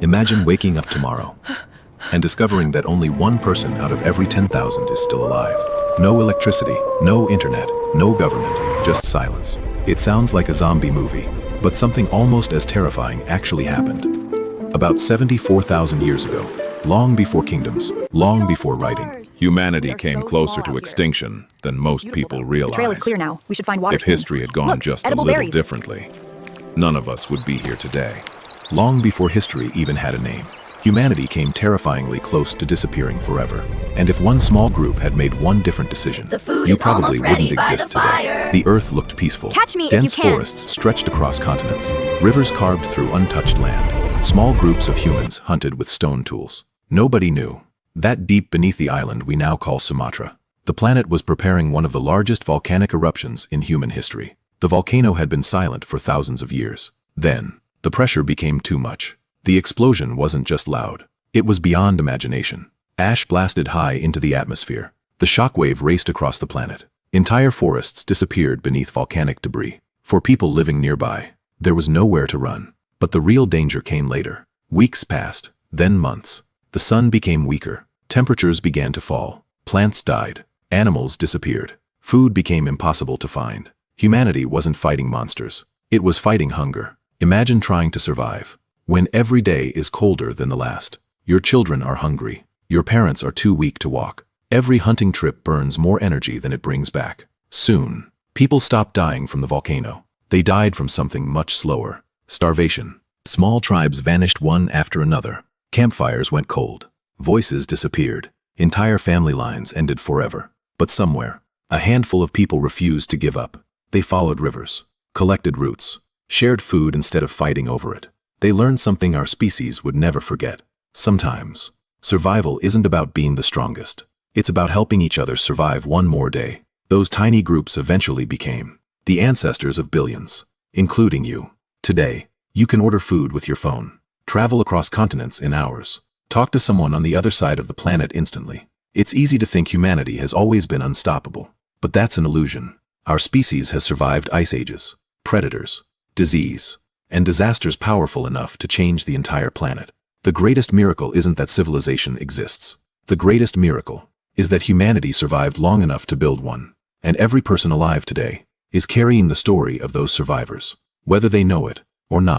Imagine waking up tomorrow and discovering that only one person out of every 10,000 is still alive. No electricity, no internet, no government, just silence. It sounds like a zombie movie, but something almost as terrifying actually happened. About 74,000 years ago, long before kingdoms, long before writing, Humanity came closer to extinction than most people realize. The trail is clear now. We should find water If soon. history had gone Look, just a edible little berries. differently, none of us would be here today. long before history even had a name, humanity came terrifyingly close to disappearing forever. And if one small group had made one different decision, The food you is probably almost ready wouldn't by exist the today. fire. The earth looked peaceful. Catch me if Dense you can. forests stretched across continents, rivers carved through untouched land. Small groups of humans hunted with stone tools. Nobody knew that deep beneath the island we now call Sumatra, the planet was preparing one of the largest volcanic eruptions in human history. The volcano had been silent for thousands of years. Then, the pressure became too much. The explosion wasn't just loud. It was beyond imagination. Ash blasted high into the atmosphere. The shockwave raced across the planet. Entire forests disappeared beneath volcanic debris. For people living nearby, there was nowhere to run. But the real danger came later. Weeks passed, then months. The sun became weaker. Temperatures began to fall. Plants died. Animals disappeared. Food became impossible to find. Humanity wasn't fighting monsters. It was fighting hunger. Imagine trying to survive when every day is colder than the last. Your children are hungry. Your parents are too weak to walk. Every hunting trip burns more energy than it brings back. Soon, people stopped dying from the volcano. They died from something much slower: starvation. Small tribes vanished one after another. Campfires went cold. Voices disappeared. Entire family lines ended forever. But somewhere, a handful of people refused to give up. They followed rivers, collected roots, shared food instead of fighting over it. They learned something our species would never forget. Sometimes, survival isn't about being the strongest. It's about helping each other survive one more day. Those tiny groups eventually became the ancestors of billions, including you. Today, you can order food with your phone, travel across continents in hours, talk to someone on the other side of the planet instantly. It's easy to think humanity has always been unstoppable, but that's an illusion. Our species has survived ice ages, predators, disease, and disasters powerful enough to change the entire planet. The greatest miracle isn't that civilization exists. The greatest miracle is that humanity survived long enough to build one. And every person alive today is carrying the story of those survivors, whether they know it or not.